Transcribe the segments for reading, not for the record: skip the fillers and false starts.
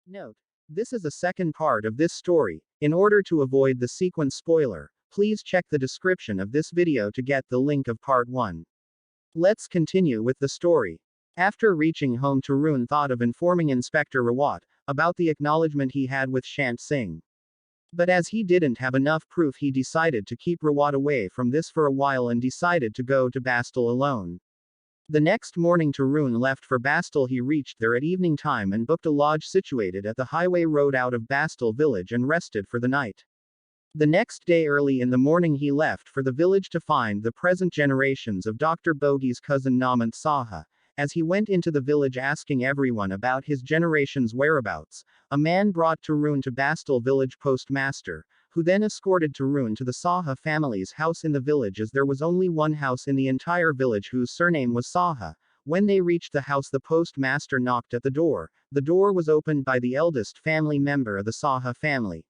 Note: this is a second part of this story. In order to avoid the sequence spoiler, please check the description of this video to get the link of part 1. Let's continue with the story. After reaching home, Tarun thought of informing Inspector Rawat about the acknowledgement he had with Shant Singh. But as he didn't have enough proof, he decided to keep Rawat away from this for a while and decided to go to Bastal alone. The next morning Tarun left for Bastal. He reached there at evening time and booked a lodge situated at the highway road out of Bastal village and rested for the night. The next day early in the morning he left for the village to find the present generations of Dr. Bogey's cousin Namant Saha. As he went into the village asking everyone about his generation's whereabouts, a man brought Tarun to Bastal village postmaster, who then escorted Tarun to the Saha family's house in the village, as there was only one house in the entire village whose surname was Saha. When they reached the house, the postmaster knocked at the door. The door was opened by the eldest family member of the Saha family.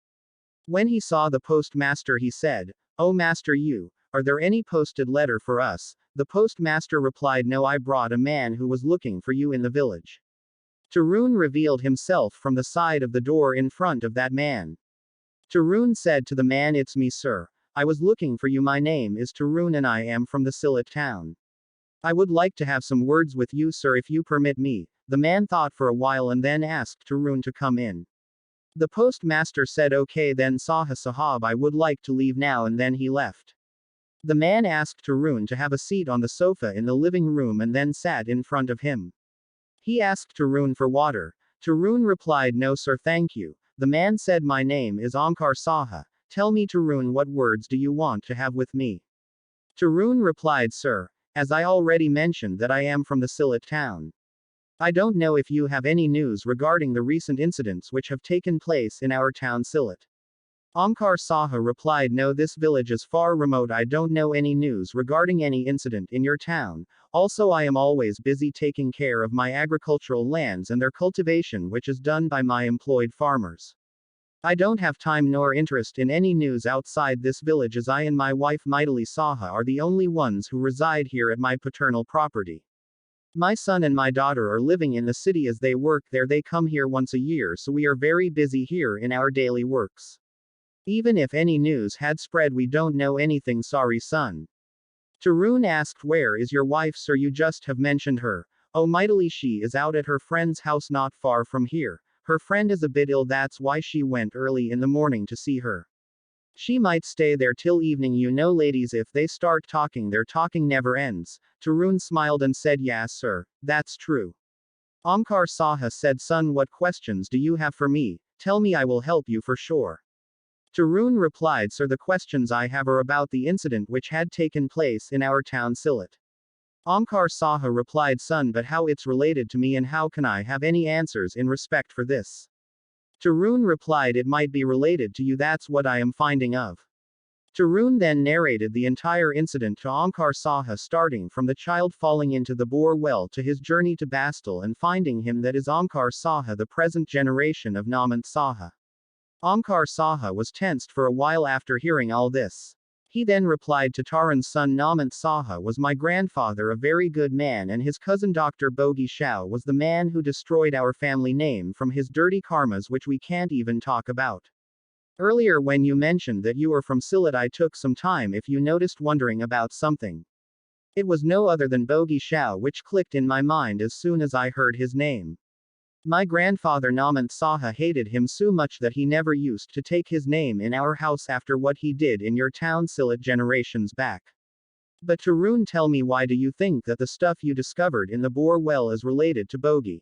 When he saw the postmaster, he said, "Oh master, are there any posted letter for us?" The postmaster replied, "No, I brought a man who was looking for you in the village." Tarun revealed himself from the side of the door in front of that man. Tarun said to the man, "It's me, sir. I was looking for you. My name is Tarun and I am from the Sylhet town. I would like to have some words with you, sir, if you permit me." The man thought for a while and then asked Tarun to come in. The postmaster said, "Okay then, Sahab, I would like to leave now," and then he left. The man asked Tarun to have a seat on the sofa in the living room and then sat in front of him. He asked Tarun for water. Tarun replied, "No sir, thank you." The man said, "My name is Omkar Saha. Tell me, Tarun, what words do you want to have with me?" Tarun replied, "Sir, as I already mentioned that I am from the Sylhet town. I don't know if you have any news regarding the recent incidents which have taken place in our town Sylhet." Omkar Saha replied, "No, this village is far remote. I don't know any news regarding any incident in your town. Also, I am always busy taking care of my agricultural lands and their cultivation, which is done by my employed farmers. I don't have time nor interest in any news outside this village, as I and my wife Maitali Saha are the only ones who reside here at my paternal property. My son and my daughter are living in the city as they work there. They come here once a year, so we are very busy here in our daily works. Even if any news had spread, we don't know anything. Sorry, son." Tarun asked, "Where is your wife, sir? You just have mentioned her." "Oh, Maitali, she is out at her friend's house not far from here. Her friend is a bit ill, that's why she went early in the morning to see her. She might stay there till evening. You know ladies, if they start talking, their talking never ends." Tarun smiled and said, "Yes sir, that's true." Omkar Saha said, "Son, what questions do you have for me? Tell me, I will help you for sure." Tarun replied, "Sir, the questions I have are about the incident which had taken place in our town Sylhet." Omkar Saha replied, "Son, but how it's related to me and how can I have any answers in respect for this?" Tarun replied, "It might be related to you, that's what I am finding of." Tarun then narrated the entire incident to Omkar Saha, starting from the child falling into the bore well to his journey to Bastal and finding him, that is Omkar Saha, the present generation of Namant Saha. Omkar Saha was tensed for a while after hearing all this. He then replied to Tarun's son, "Namant Saha was my grandfather, a very good man, and his cousin Dr. Bogi Shao was the man who destroyed our family name from his dirty karmas, which we can't even talk about. Earlier when you mentioned that you were from Sylhet, I took some time, if you noticed, wondering about something. It was no other than Bogi Shao, which clicked in my mind as soon as I heard his name. My grandfather Namant Saha hated him so much that he never used to take his name in our house after what he did in your town Sylhet generations back. But Tarun, tell me, why do you think that the stuff you discovered in the bore well is related to Bogi?"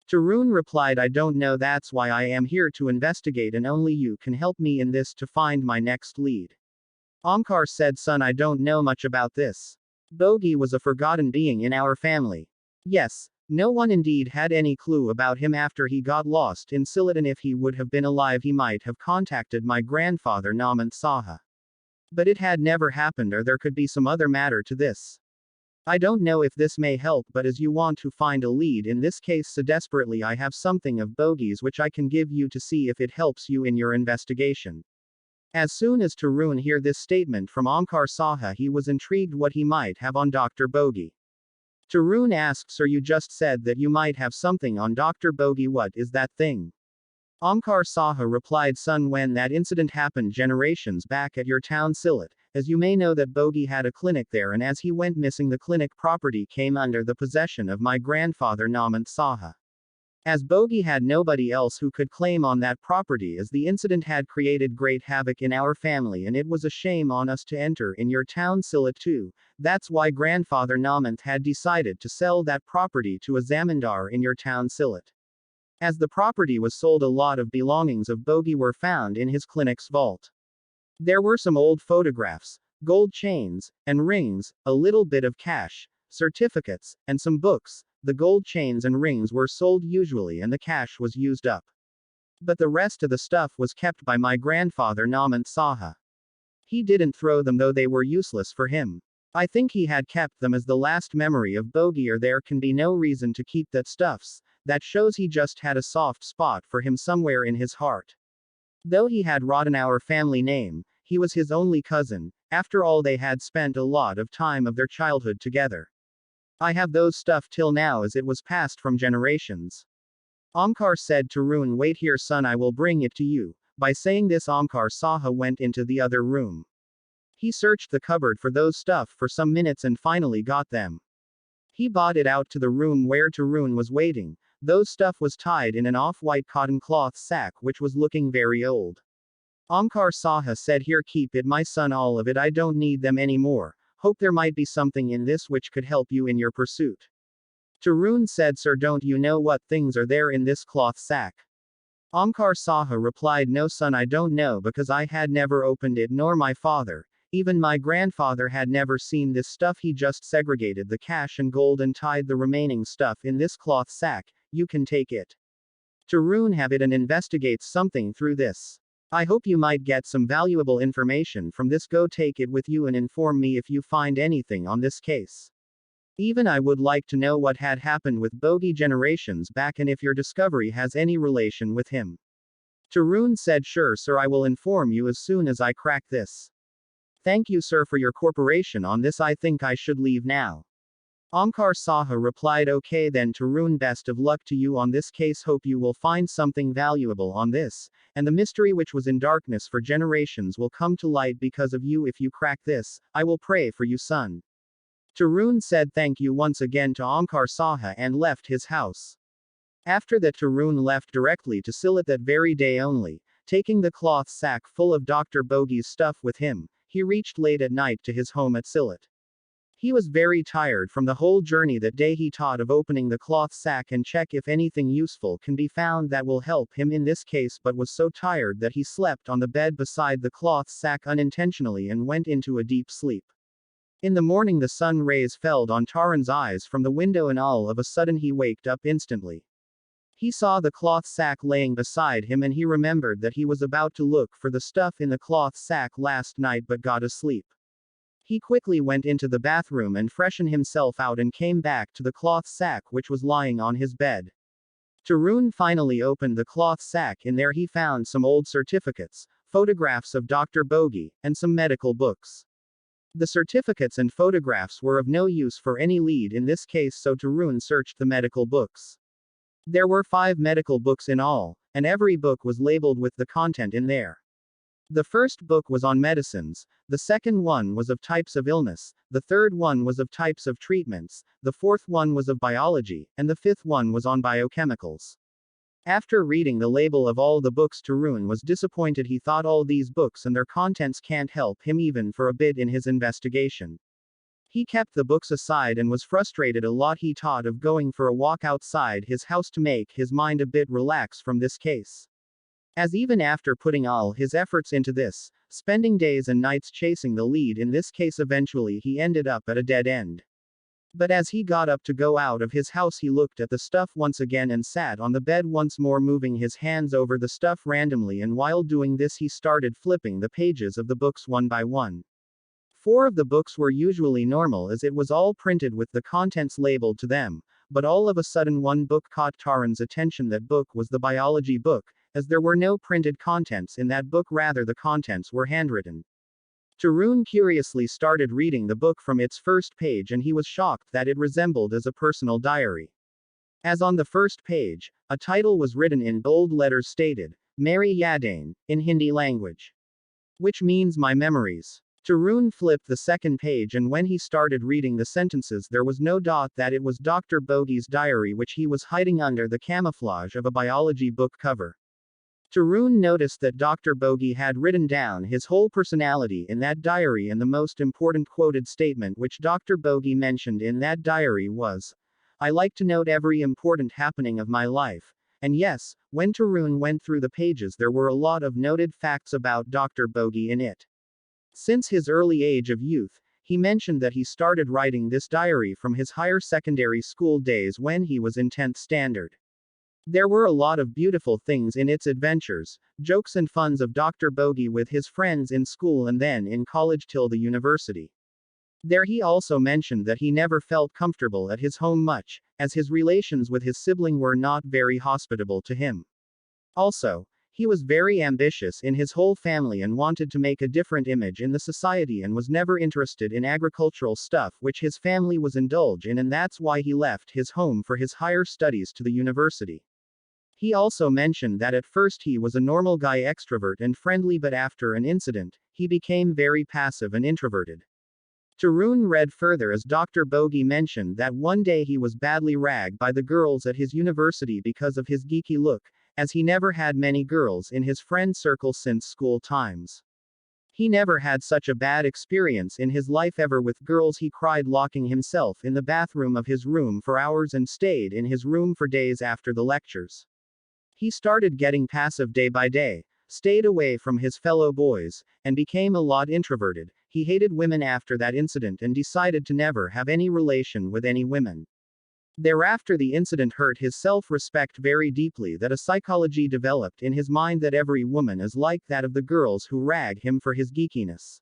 Tarun replied, "I don't know, that's why I am here to investigate, and only you can help me in this to find my next lead." Omkar said, "Son, I don't know much about this. Bogi was a forgotten being in our family. Yes. No one indeed had any clue about him after he got lost in Sylhet, and if he would have been alive, he might have contacted my grandfather Namant Saha. But it had never happened, or there could be some other matter to this. I don't know if this may help, but as you want to find a lead in this case so desperately, I have something of Bogi's which I can give you to see if it helps you in your investigation." As soon as Tarun heard this statement from Omkar Saha, he was intrigued what he might have on Dr. Bogi. Tarun asked, "Sir, you just said that you might have something on Dr. Bogi. What is that thing?" Omkar Saha replied, son, when that incident happened generations back at your town Sylhet, as you may know that Bogi had a clinic there, and as he went missing the clinic property came under the possession of my grandfather Namant Saha. As Bogi had nobody else who could claim on that property, as the incident had created great havoc in our family and it was a shame on us to enter in your town Sylhet too, that's why grandfather Namant had decided to sell that property to a zamindar in your town Sylhet. As the property was sold, a lot of belongings of Bogi were found in his clinic's vault. There were some old photographs, gold chains, and rings, a little bit of cash, certificates, and some books. The gold chains and rings were sold usually and the cash was used up. But the rest of the stuff was kept by my grandfather Namant Saha. He didn't throw them though they were useless for him. I think he had kept them as the last memory of Bogi, or there can be no reason to keep that stuffs. That shows he just had a soft spot for him somewhere in his heart. Though he had rotten our family name, he was his only cousin. After all, they had spent a lot of time of their childhood together. I have those stuff till now as it was passed from generations. Omkar said to Rune, wait here son, I will bring it to you. By saying this, Omkar Saha went into the other room. He searched the cupboard for those stuff for some minutes and finally got them. He brought it out to the room where Tarun was waiting. Those stuff was tied in an off-white cotton cloth sack which was looking very old. Omkar Saha said, here, keep it my son, all of it, I don't need them anymore. Hope there might be something in this which could help you in your pursuit. Tarun said, sir, don't you know what things are there in this cloth sack? Omkar Saha replied, no son, I don't know, because I had never opened it, nor my father. Even my grandfather had never seen this stuff. He just segregated the cash and gold and tied the remaining stuff in this cloth sack. You can take it. Tarun have it and investigate something through this. I hope you might get some valuable information from this. Go take it with you and inform me if you find anything on this case. Even I would like to know what had happened with Bogi generations back and if your discovery has any relation with him. Tarun said, sure sir, I will inform you as soon as I crack this. Thank you sir for your cooperation on this. I think I should leave now. Omkar Saha replied, okay then Tarun, best of luck to you on this case. Hope you will find something valuable on this, and the mystery which was in darkness for generations will come to light because of you if you crack this. I will pray for you son. Tarun said thank you once again to Omkar Saha and left his house. After that, Tarun left directly to Sylhet that very day only, taking the cloth sack full of Dr. Bogi's stuff with him. He reached late at night to his home at Sylhet. He was very tired from the whole journey that day. He thought of opening the cloth sack and check if anything useful can be found that will help him in this case, but was so tired that he slept on the bed beside the cloth sack unintentionally and went into a deep sleep. In the morning the sun rays fell on Tarun's eyes from the window and all of a sudden he waked up instantly. He saw the cloth sack laying beside him and he remembered that he was about to look for the stuff in the cloth sack last night but got asleep. He quickly went into the bathroom and freshened himself out and came back to the cloth sack which was lying on his bed. Tarun finally opened the cloth sack. In there he found some old certificates, photographs of Dr. Bogi, and some medical books. The certificates and photographs were of no use for any lead in this case, so Tarun searched the medical books. There were 5 medical books in all, and every book was labeled with the content in there. The first book was on medicines, the second one was of types of illness, the third one was of types of treatments, the fourth one was of biology, and the fifth one was on biochemicals. After reading the label of all the books, Tarun was disappointed. He thought all these books and their contents can't help him even for a bit in his investigation. He kept the books aside and was frustrated a lot. He thought of going for a walk outside his house to make his mind a bit relax from this case. As even after putting all his efforts into this, spending days and nights chasing the lead in this case, eventually he ended up at a dead end. But as he got up to go out of his house, he looked at the stuff once again and sat on the bed once more, moving his hands over the stuff randomly, and while doing this he started flipping the pages of the books one by one. 4 of the books were usually normal as it was all printed with the contents labeled to them, but all of a sudden one book caught Tarun's attention. That book was the biology book, as there were no printed contents in that book, rather the contents were handwritten. Tarun curiously started reading the book from its first page and he was shocked that it resembled as a personal diary. As on the first page, a title was written in bold letters stated, Mary Yadain, in Hindi language. Which means my memories. Tarun flipped the second page, and when he started reading the sentences, there was no doubt that it was Dr. Bogey's diary, which he was hiding under the camouflage of a biology book cover. Tarun noticed that Dr. Bogey had written down his whole personality in that diary, and the most important quoted statement which Dr. Bogey mentioned in that diary was, I like to note every important happening of my life. And yes, when Tarun went through the pages, there were a lot of noted facts about Dr. Bogey in it. Since his early age of youth, he mentioned that he started writing this diary from his higher secondary school days when he was in 10th standard. There were a lot of beautiful things in its adventures, jokes and funs of Dr. Bogey with his friends in school and then in college till the university. There he also mentioned that he never felt comfortable at his home much, as his relations with his sibling were not very hospitable to him. Also, he was very ambitious in his whole family and wanted to make a different image in the society and was never interested in agricultural stuff which his family was indulged in, and that's why he left his home for his higher studies to the university. He also mentioned that at first he was a normal guy, extrovert and friendly, but after an incident, he became very passive and introverted. Tarun read further as Dr. Bogey mentioned that one day he was badly ragged by the girls at his university because of his geeky look, as he never had many girls in his friend circle since school times. He never had such a bad experience in his life ever with girls. He cried locking himself in the bathroom of his room for hours and stayed in his room for days after the lectures. He started getting passive day by day, stayed away from his fellow boys, and became a lot introverted. He hated women after that incident and decided to never have any relation with any women. Thereafter, the incident hurt his self-respect very deeply, that a psychology developed in his mind that every woman is like that of the girls who rag him for his geekiness.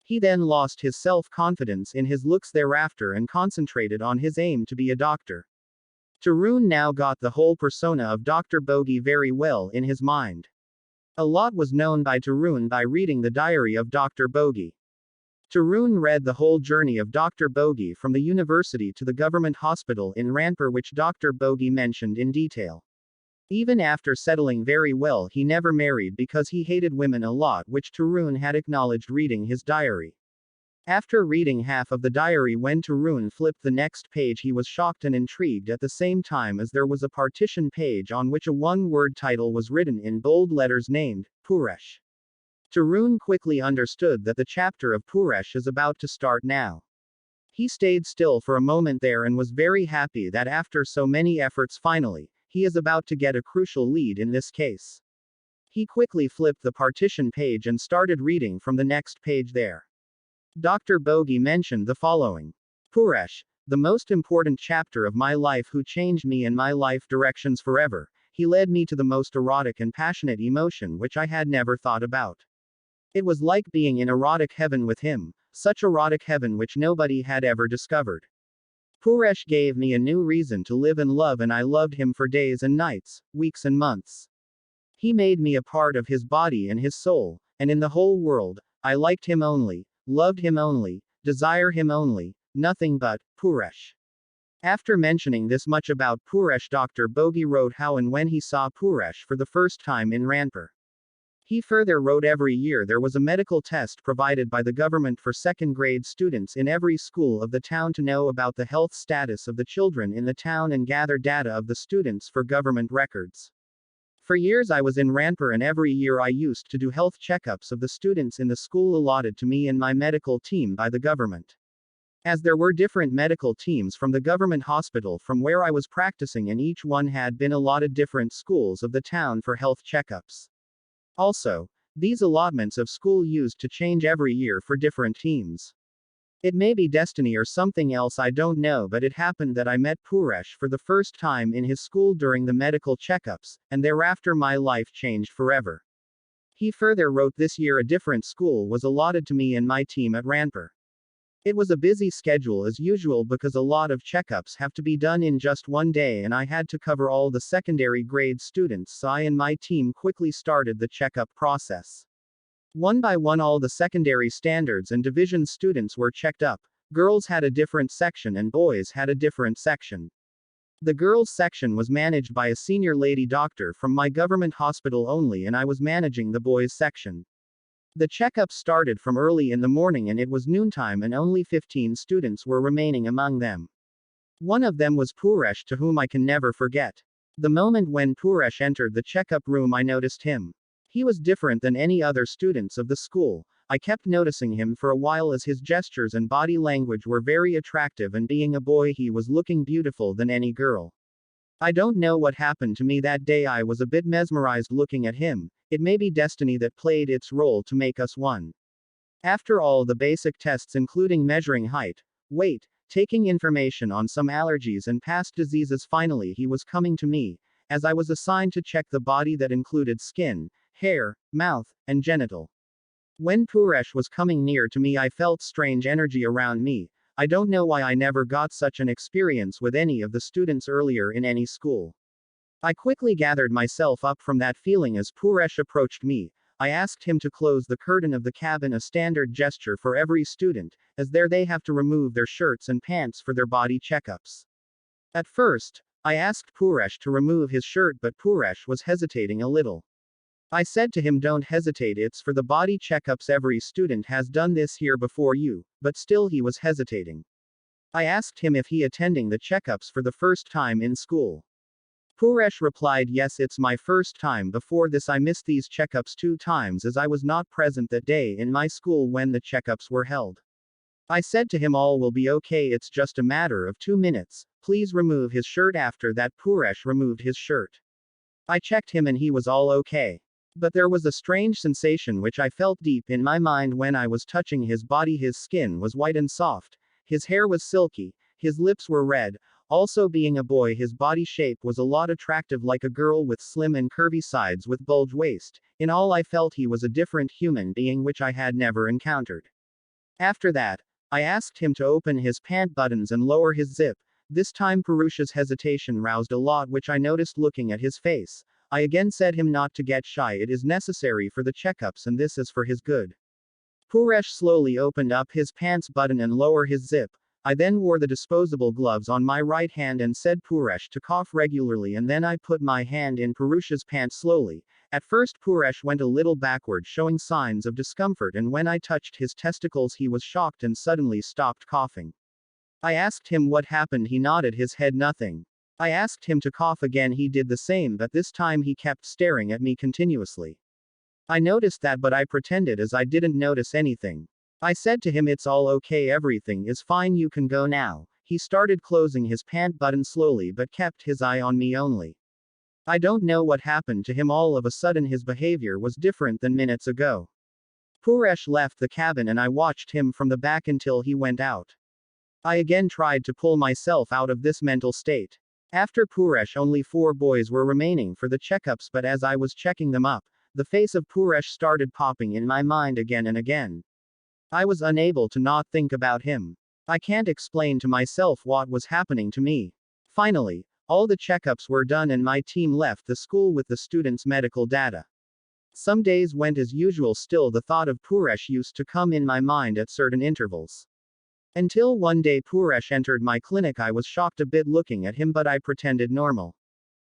He then lost his self-confidence in his looks thereafter and concentrated on his aim to be a doctor. Tarun now got the whole persona of Dr. Bogey very well in his mind. A lot was known by Tarun by reading the diary of Dr. Bogey. Tarun read the whole journey of Dr. Bogey from the university to the government hospital in Ranpur, which Dr. Bogey mentioned in detail. Even after settling very well, he never married because he hated women a lot, which Tarun had acknowledged reading his diary. After reading half of the diary, when Tarun flipped the next page, he was shocked and intrigued at the same time, as there was a partition page on which a one-word title was written in bold letters named, PURUSH. Tarun quickly understood that the chapter of PURUSH is about to start now. He stayed still for a moment there and was very happy that after so many efforts finally, he is about to get a crucial lead in this case. He quickly flipped the partition page and started reading from the next page there. Dr. Bogey mentioned the following. PURUSH, the most important chapter of my life, who changed me and my life directions forever. He led me to the most erotic and passionate emotion which I had never thought about. It was like being in erotic heaven with him, such erotic heaven which nobody had ever discovered. PURUSH gave me a new reason to live and love, and I loved him for days and nights, weeks and months. He made me a part of his body and his soul, and in the whole world, I liked him only, loved him only, desire him only, nothing but PURUSH. After mentioning this much about PURUSH, Dr. Bogey wrote how and when he saw PURUSH for the first time in Ranpur. He further wrote every year there was a medical test provided by the government for second-grade students in every school of the town to know about the health status of the children in the town and gather data of the students for government records. For years I was in Ranpur, and every year I used to do health checkups of the students in the school allotted to me and my medical team by the government. As there were different medical teams from the government hospital from where I was practicing, and each one had been allotted different schools of the town for health checkups. Also, these allotments of school used to change every year for different teams. It may be destiny or something else, I don't know, but it happened that I met PURUSH for the first time in his school during the medical checkups, and thereafter my life changed forever. He further wrote this year a different school was allotted to me and my team at Ranpur. It was a busy schedule as usual because a lot of checkups have to be done in just one day, and I had to cover all the secondary grade students, so I and my team quickly started the checkup process. One by one all the secondary standards and division students were checked up. Girls had a different section and boys had a different section. The girls' section was managed by a senior lady doctor from my government hospital only, and I was managing the boys' section. The checkup started from early in the morning and it was noontime, and only 15 students were remaining among them. One of them was Purush, to whom I can never forget. The moment when Purush entered the checkup room, I noticed him. He was different than any other students of the school. I kept noticing him for a while as his gestures and body language were very attractive, and being a boy, he was looking beautiful than any girl. I don't know what happened to me that day. I was a bit mesmerized looking at him. It may be destiny that played its role to make us one. After all the basic tests, including measuring height, weight, taking information on some allergies and past diseases, finally he was coming to me, as I was assigned to check the body that included skin, hair, mouth, and genital. When Purush was coming near to me, I felt strange energy around me. I don't know why I never got such an experience with any of the students earlier in any school. I quickly gathered myself up from that feeling as Purush approached me. I asked him to close the curtain of the cabin, a standard gesture for every student, as there they have to remove their shirts and pants for their body checkups. At first, I asked Purush to remove his shirt, but Purush was hesitating a little. I said to him, "Don't hesitate, it's for the body checkups, every student has done this here before you," but still he was hesitating. I asked him if he attending the checkups for the first time in school. Purush replied, "Yes, it's my first time. Before this I missed these checkups 2 times as I was not present that day in my school when the checkups were held." I said to him, "All will be okay, it's just a matter of 2 minutes, please remove his shirt." After that Purush removed his shirt. I checked him and he was all okay. But there was a strange sensation which I felt deep in my mind when I was touching his body. His skin was white and soft, his hair was silky, his lips were red. Also, being a boy, his body shape was a lot attractive, like a girl with slim and curvy sides with bulge waist. In all, I felt he was a different human being which I had never encountered. After that, I asked him to open his pant buttons and lower his zip. This time Purush's hesitation roused a lot, which I noticed looking at his face. I again said him not to get shy, it is necessary for the checkups and this is for his good. Purush slowly opened up his pants button and lowered his zip. I then wore the disposable gloves on my right hand and said Purush to cough regularly, and then I put my hand in Purush's pants slowly. At first Purush went a little backward, showing signs of discomfort, and when I touched his testicles he was shocked and suddenly stopped coughing. I asked him what happened. He nodded his head, nothing. I asked him to cough again, he did the same, but this time he kept staring at me continuously. I noticed that, but I pretended as I didn't notice anything. I said to him, "It's all okay, everything is fine, you can go now." He started closing his pant button slowly but kept his eye on me only. I don't know what happened to him, all of a sudden his behavior was different than minutes ago. Purush left the cabin and I watched him from the back until he went out. I again tried to pull myself out of this mental state. After Purush, only 4 boys were remaining for the checkups, but as I was checking them up, the face of Purush started popping in my mind again and again. I was unable to not think about him. I can't explain to myself what was happening to me. Finally, all the checkups were done and my team left the school with the students' medical data. Some days went as usual, still the thought of Purush used to come in my mind at certain intervals. Until one day Purush entered my clinic. I was shocked a bit looking at him, but I pretended normal.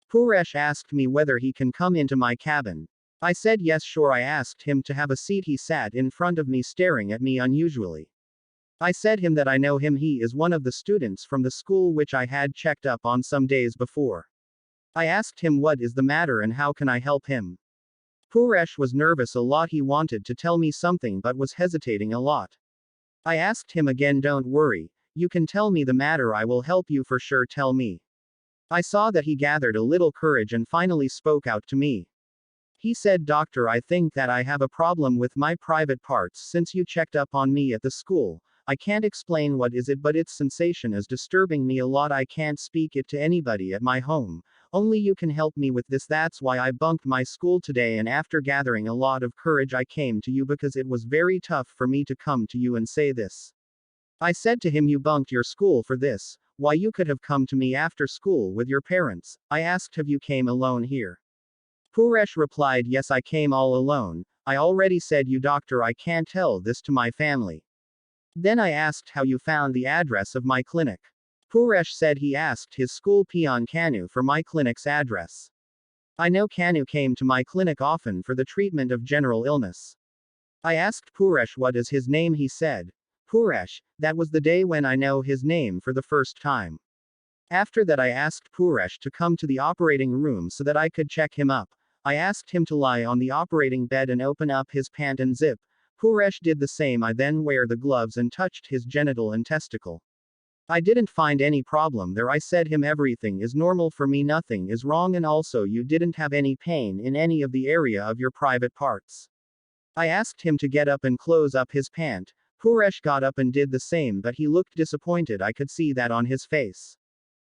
Purush asked me whether he can come into my cabin. I said yes, sure. I asked him to have a seat. He sat in front of me staring at me unusually. I said him that I know him, he is one of the students from the school which I had checked up on some days before. I asked him what is the matter and how can I help him. Purush was nervous a lot, he wanted to tell me something but was hesitating a lot. I asked him again, "Don't worry, you can tell me the matter, I will help you for sure, tell me." I saw that he gathered a little courage and finally spoke out to me. He said, "Doctor, I think that I have a problem with my private parts since you checked up on me at the school. I can't explain what is it, but its sensation is disturbing me a lot. I can't speak it to anybody at my home. Only you can help me with this. That's why I bunked my school today, and after gathering a lot of courage I came to you because it was very tough for me to come to you and say this." I said to him, "You bunked your school for this? Why, you could have come to me after school with your parents." I asked, "Have you came alone here?" Purush replied, "Yes, I came all alone. I already said you, doctor, I can't tell this to my family." Then I asked how you found the address of my clinic. Purush said he asked his school peon Kanu for my clinic's address. I know Kanu came to my clinic often for the treatment of general illness. I asked Purush what is his name. He said, Purush. That was the day when I know his name for the first time. After that I asked Purush to come to the operating room so that I could check him up. I asked him to lie on the operating bed and open up his pant and zip. Purush did the same. I then wear the gloves and touched his genital and testicle. I didn't find any problem there. I said him everything is normal for me, nothing is wrong, and also you didn't have any pain in any of the area of your private parts. I asked him to get up and close up his pant. Purush got up and did the same, but he looked disappointed. I could see that on his face.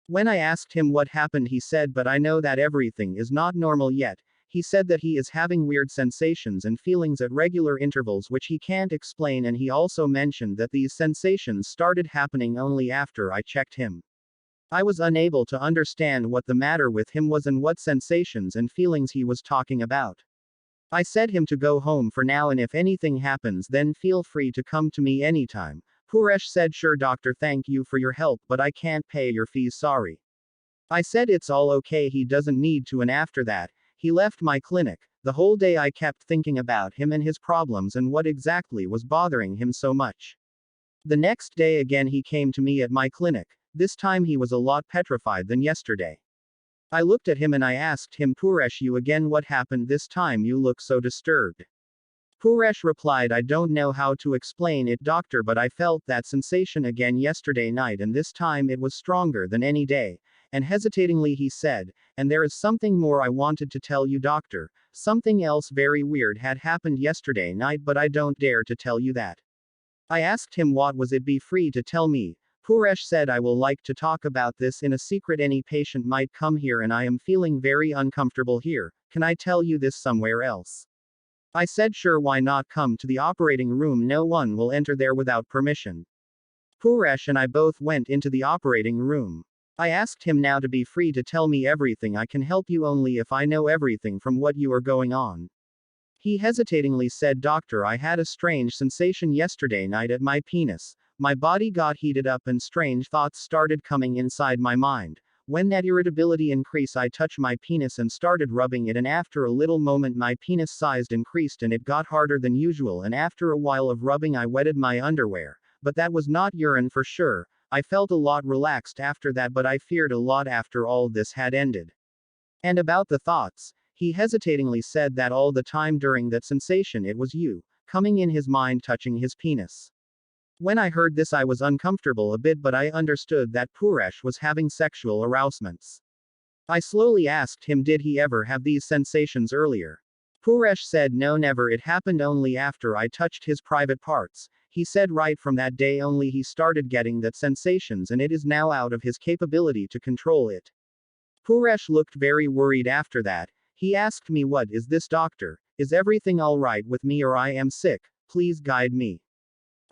When I asked him what happened, he said, but I know that everything is not normal yet. He said that he is having weird sensations and feelings at regular intervals which he can't explain, and he also mentioned that these sensations started happening only after I checked him. I was unable to understand what the matter with him was and what sensations and feelings he was talking about. I said him to go home for now, and if anything happens then feel free to come to me anytime. Purush said, sure doctor, thank you for your help, but I can't pay your fees, sorry. I said it's all okay, he doesn't need to, and after that, he left my clinic. The whole day I kept thinking about him and his problems and what exactly was bothering him so much. The next day again he came to me at my clinic. This time he was a lot petrified than yesterday. I looked at him and I asked him, Purush, you again, what happened this time, you look so disturbed. Purush replied, I don't know how to explain it doctor, but I felt that sensation again yesterday night, and this time it was stronger than any day. And hesitatingly he said, and there is something more I wanted to tell you doctor. Something else very weird had happened yesterday night, but I don't dare to tell you that. I asked him what was it, be free to tell me. Purush said, I will like to talk about this in a secret, any patient might come here and I am feeling very uncomfortable here, can I tell you this somewhere else? I said sure, why not, come to the operating room, no one will enter there without permission. Purush and I both went into the operating room. I asked him now to be free to tell me everything, I can help you only if I know everything from what you are going on. He hesitatingly said, doctor, I had a strange sensation yesterday night at my penis. My body got heated up and strange thoughts started coming inside my mind. When that irritability increased, I touched my penis and started rubbing it, and after a little moment my penis size increased and it got harder than usual, and after a while of rubbing I wetted my underwear. But that was not urine for sure. I felt a lot relaxed after that, but I feared a lot after all this had ended. And about the thoughts, he hesitatingly said that all the time during that sensation it was you, coming in his mind, touching his penis. When I heard this I was uncomfortable a bit, but I understood that Purush was having sexual arousements. I slowly asked him, did he ever have these sensations earlier? Purush said no, never, it happened only after I touched his private parts. He said right from that day only he started getting that sensations, and it is now out of his capability to control it. Purush looked very worried after that. He asked me, what is this doctor? Is everything alright with me or I am sick? Please guide me.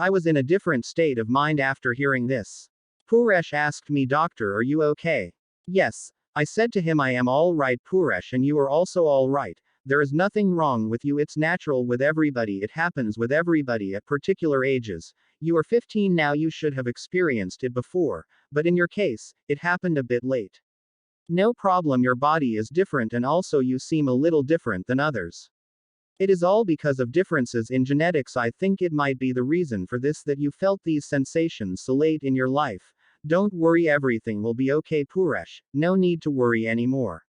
I was in a different state of mind after hearing this. Purush asked me, doctor, are you okay? Yes. I said to him, I am all right Purush, and you are also all right. There is nothing wrong with you, it's natural with everybody, it happens with everybody at particular ages. You are 15 now, you should have experienced it before, but in your case, it happened a bit late. No problem, your body is different and also you seem a little different than others. It is all because of differences in genetics. I think it might be the reason for this that you felt these sensations so late in your life. Don't worry, everything will be okay Purush, no need to worry anymore.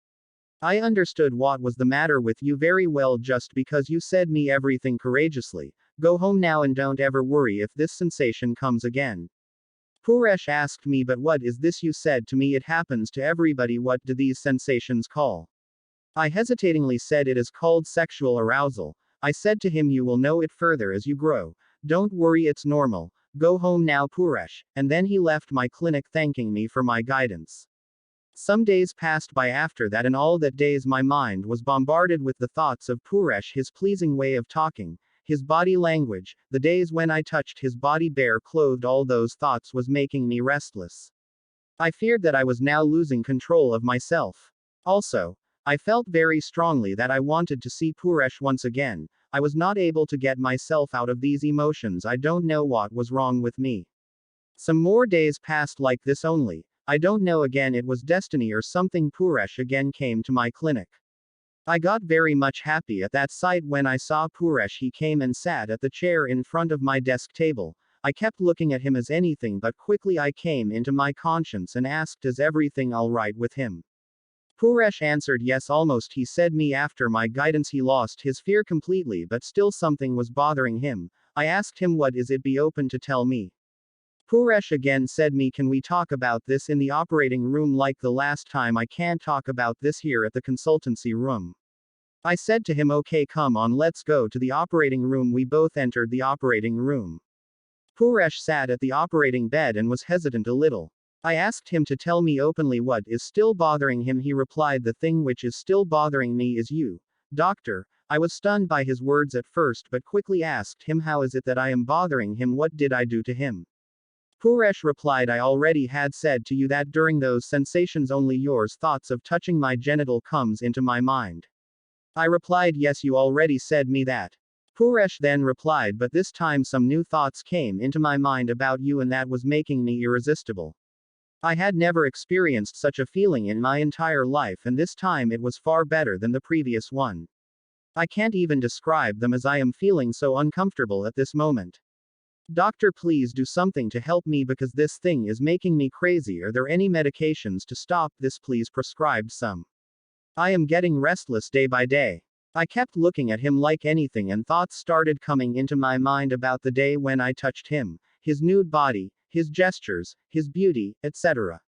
I understood what was the matter with you very well just because you said me everything courageously. Go home now and don't ever worry if this sensation comes again. Purush asked me, but what is this you said to me? It happens to everybody, what do these sensations call? I hesitatingly said it is called sexual arousal. I said to him, you will know it further as you grow. Don't worry, it's normal. Go home now Purush, and then he left my clinic thanking me for my guidance. Some days passed by after that, and all that days my mind was bombarded with the thoughts of Purush, his pleasing way of talking, his body language, the days when I touched his body bare clothed, all those thoughts was making me restless. I feared that I was now losing control of myself. Also, I felt very strongly that I wanted to see Purush once again. I was not able to get myself out of these emotions. I don't know what was wrong with me. Some more days passed like this only. I don't know, again it was destiny or something. Purush again came to my clinic. I got very much happy at that sight when I saw Purush. He came and sat at the chair in front of my desk table. I kept looking at him as anything but quickly I came into my conscience and asked, is everything alright with him? Purush answered yes, almost. He said me after my guidance he lost his fear completely, but still something was bothering him. I asked him what is it, be open to tell me. Purush again said me, can we talk about this in the operating room like the last time? I can't talk about this here at the consultancy room. I said to him, okay, come on, let's go to the operating room. We both entered the operating room. Purush sat at the operating bed and was hesitant a little. I asked him to tell me openly what is still bothering him. He replied, the thing which is still bothering me is you, doctor. I was stunned by his words at first, but quickly asked him, how is it that I am bothering him? What did I do to him? Purush replied, I already had said to you that during those sensations only yours thoughts of touching my genital comes into my mind. I replied, yes, you already said me that. Purush then replied, but this time some new thoughts came into my mind about you, and that was making me irresistible. I had never experienced such a feeling in my entire life, and this time it was far better than the previous one. I can't even describe them, as I am feeling so uncomfortable at this moment. Doctor, please do something to help me because this thing is making me crazy. Are there any medications to stop this? Please prescribe some. I am getting restless day by day. I kept looking at him like anything, and thoughts started coming into my mind about the day when I touched him, his nude body, his gestures, his beauty, etc.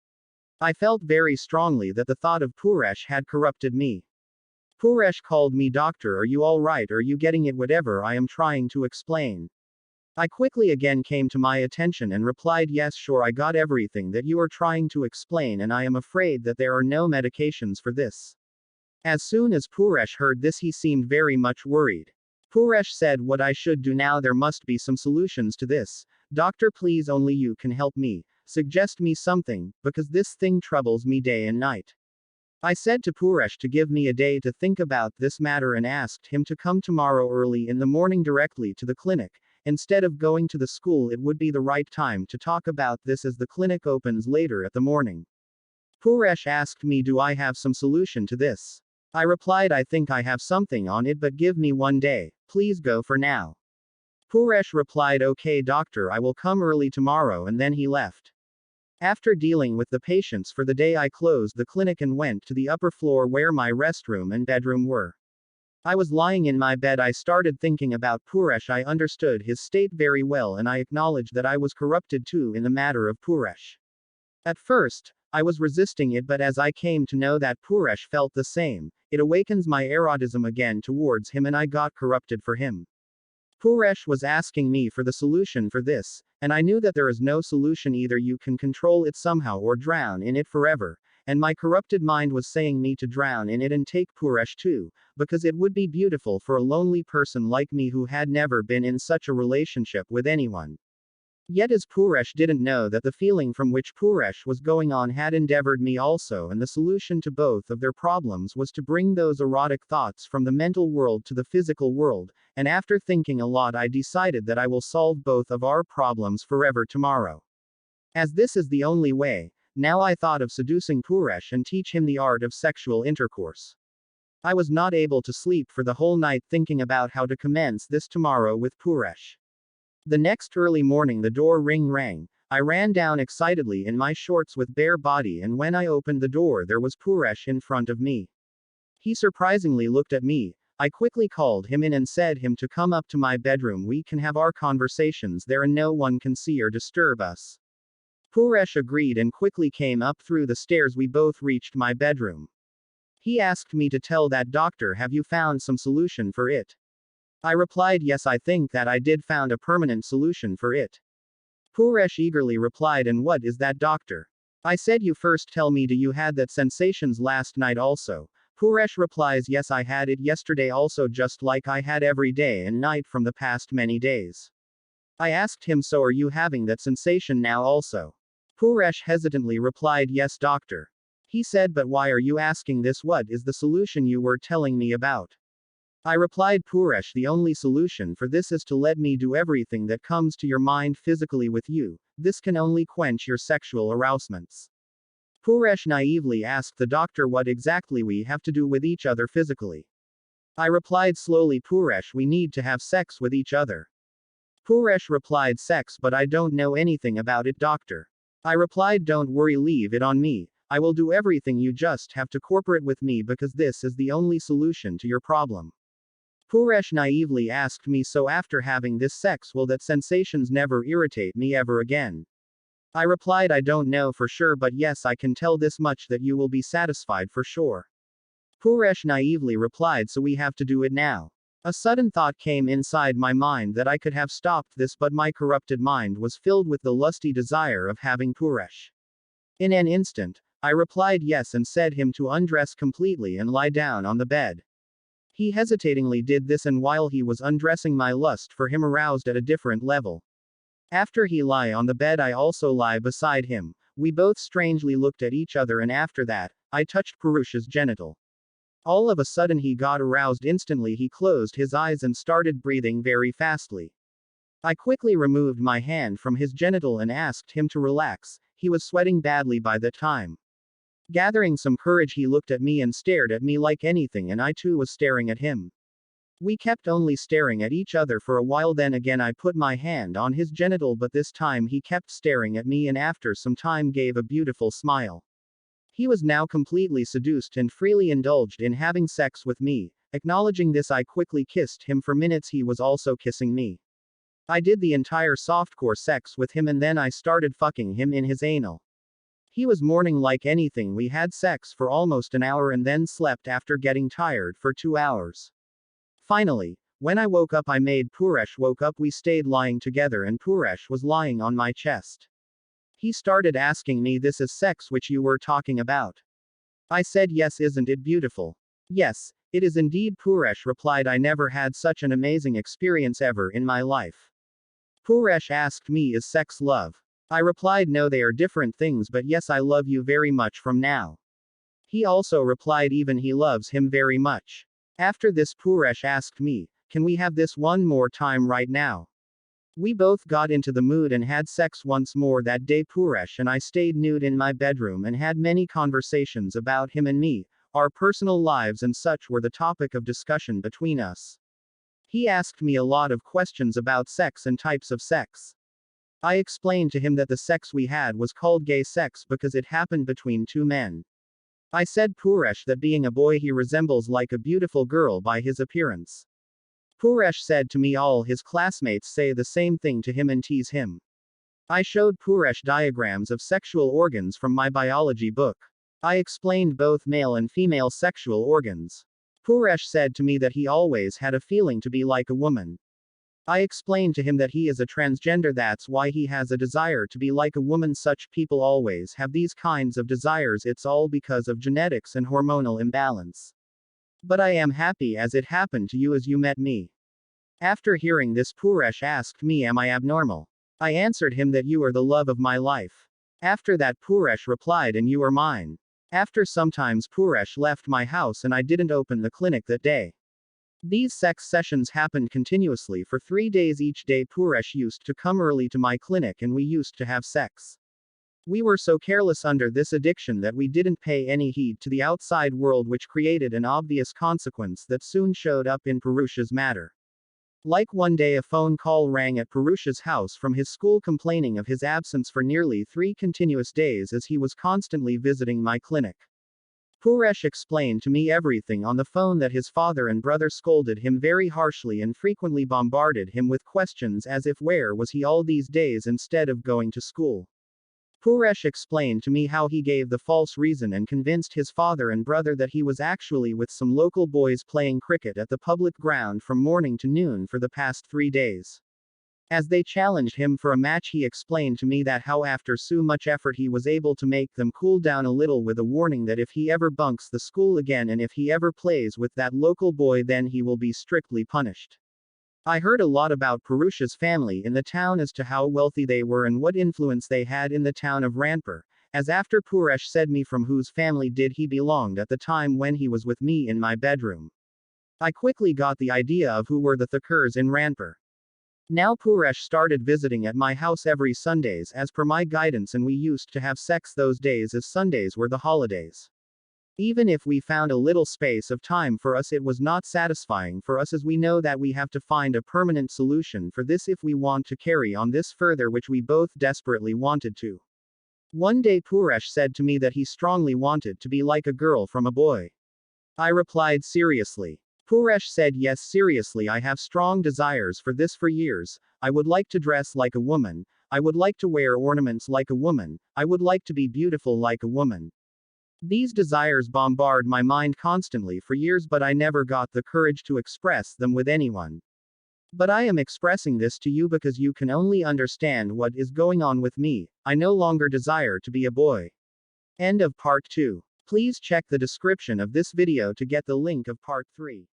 I felt very strongly that the thought of Purush had corrupted me. Purush called me, doctor, are you alright? Are you getting it? Whatever I am trying to explain. I quickly again came to my attention and replied, yes, sure, I got everything that you are trying to explain, and I am afraid that there are no medications for this. As soon as Purush heard this, he seemed very much worried. Purush said, what I should do now? There must be some solutions to this. Doctor, please, only you can help me. Suggest me something, because this thing troubles me day and night. I said to Purush to give me a day to think about this matter and asked him to come tomorrow early in the morning directly to the clinic. Instead of going to the school, it would be the right time to talk about this as the clinic opens later at the morning. Purush asked me, do I have some solution to this? I replied, I think I have something on it, but give me one day. Please go for now. Purush replied, okay, doctor, I will come early tomorrow, and then he left. After dealing with the patients for the day, I closed the clinic and went to the upper floor where my restroom and bedroom were. I was lying in my bed. I started thinking about Purush. I understood his state very well, and I acknowledged that I was corrupted too in the matter of Purush. At first, I was resisting it, but as I came to know that Purush felt the same, it awakens my erotism again towards him, and I got corrupted for him. Purush was asking me for the solution for this, and I knew that there is no solution. Either you can control it somehow or drown in it forever. And my corrupted mind was saying me to drown in it and take Purush too, because it would be beautiful for a lonely person like me who had never been in such a relationship with anyone. Yet as Purush didn't know that the feeling from which Purush was going on had endeavored me also, and the solution to both of their problems was to bring those erotic thoughts from the mental world to the physical world, and after thinking a lot I decided that I will solve both of our problems forever tomorrow. As this is the only way, now I thought of seducing Purush and teach him the art of sexual intercourse. I was not able to sleep for the whole night thinking about how to commence this tomorrow with Purush. The next early morning the door rang. I ran down excitedly in my shorts with bare body, and when I opened the door there was Purush in front of me. He surprisingly looked at me. I quickly called him in and said him to come up to my bedroom. We can have our conversations there and no one can see or disturb us. Purush agreed and quickly came up through the stairs. We both reached my bedroom. He asked me to tell that doctor, have you found some solution for it? I replied, yes, I think that I did found a permanent solution for it. Purush eagerly replied, and what is that, doctor? I said, you first tell me, do you had that sensations last night also? Purush replies, yes, I had it yesterday also, just like I had every day and night from the past many days. I asked him, so are you having that sensation now also? Purush hesitantly replied, yes, doctor. He said, but why are you asking this? What is the solution you were telling me about? I replied, Purush, the only solution for this is to let me do everything that comes to your mind physically with you. This can only quench your sexual arousements. Purush naively asked the doctor what exactly we have to do with each other physically. I replied slowly, Purush, we need to have sex with each other. Purush replied, sex, but I don't know anything about it, doctor. I replied, don't worry, leave it on me. I will do everything, you just have to cooperate with me because this is the only solution to your problem. Purush naively asked me, so after having this sex will that sensations never irritate me ever again? I replied, I don't know for sure, but yes, I can tell this much, that you will be satisfied for sure. Purush naively replied, so we have to do it now. A sudden thought came inside my mind that I could have stopped this, but my corrupted mind was filled with the lusty desire of having Purush. In an instant, I replied yes and said him to undress completely and lie down on the bed. He hesitatingly did this, and while he was undressing, my lust for him aroused at a different level. After he lie on the bed, I also lie beside him. We both strangely looked at each other, and after that, I touched Purush's genital. All of a sudden he got aroused instantly. He closed his eyes and started breathing very fastly. I quickly removed my hand from his genital and asked him to relax. He was sweating badly by the time. Gathering some courage, he looked at me and stared at me like anything, and I too was staring at him. We kept only staring at each other for a while, then again I put my hand on his genital, but this time he kept staring at me and after some time gave a beautiful smile. He was now completely seduced and freely indulged in having sex with me. Acknowledging this, I quickly kissed him for minutes. He was also kissing me. I did the entire softcore sex with him and then I started fucking him in his anal. He was mourning like anything. We had sex for almost an hour and then slept after getting tired for 2 hours. Finally, when I woke up, I made Purush woke up. We stayed lying together and Purush was lying on my chest. He started asking me, this is sex which you were talking about? I said yes, isn't it beautiful? Yes, it is indeed, Purush replied. I never had such an amazing experience ever in my life. Purush asked me, is sex love? I replied, no, they are different things, but yes, I love you very much from now. He also replied even he loves him very much. After this, Purush asked me, can we have this one more time right now? We both got into the mood and had sex once more that day. Purush and I stayed nude in my bedroom and had many conversations about him and me, our personal lives and such were the topic of discussion between us. He asked me a lot of questions about sex and types of sex. I explained to him that the sex we had was called gay sex because it happened between two men. I said Purush that being a boy he resembles like a beautiful girl by his appearance. Purush said to me all his classmates say the same thing to him and tease him. I showed Purush diagrams of sexual organs from my biology book. I explained both male and female sexual organs. Purush said to me that he always had a feeling to be like a woman. I explained to him that he is a transgender, that's why he has a desire to be like a woman. Such people always have these kinds of desires, it's all because of genetics and hormonal imbalance. But I am happy as it happened to you as you met me. After hearing this, Purush asked me, am I abnormal? I answered him that you are the love of my life. After that, Purush replied, and you are mine. After sometimes Purush left my house and I didn't open the clinic that day. These sex sessions happened continuously for 3 days. Each day Purush used to come early to my clinic and we used to have sex. We were so careless under this addiction that we didn't pay any heed to the outside world, which created an obvious consequence that soon showed up in Purush's matter. Like one day a phone call rang at Purush's house from his school complaining of his absence for nearly 3 continuous days as he was constantly visiting my clinic. Purush explained to me everything on the phone, that his father and brother scolded him very harshly and frequently bombarded him with questions as if where was he all these days instead of going to school. Purush explained to me how he gave the false reason and convinced his father and brother that he was actually with some local boys playing cricket at the public ground from morning to noon for the past 3 days. As they challenged him for a match, he explained to me that how after so much effort he was able to make them cool down a little with a warning that if he ever bunks the school again and if he ever plays with that local boy then he will be strictly punished. I heard a lot about Purush's family in the town as to how wealthy they were and what influence they had in the town of Ranpur, as after Purush said me from whose family did he belonged at the time when he was with me in my bedroom. I quickly got the idea of who were the Thakurs in Ranpur. Now Purush started visiting at my house every Sundays as per my guidance, and we used to have sex those days as Sundays were the holidays. Even if we found a little space of time for us, it was not satisfying for us, as we know that we have to find a permanent solution for this if we want to carry on this further, which we both desperately wanted to. One day Purush said to me that he strongly wanted to be like a girl from a boy. I replied seriously. Purush said, yes, seriously, I have strong desires for this for years. I would like to dress like a woman. I would like to wear ornaments like a woman. I would like to be beautiful like a woman. These desires bombard my mind constantly for years, but I never got the courage to express them with anyone. But I am expressing this to you because you can only understand what is going on with me. I no longer desire to be a boy. End of part 2. Please check the description of this video to get the link of part 3.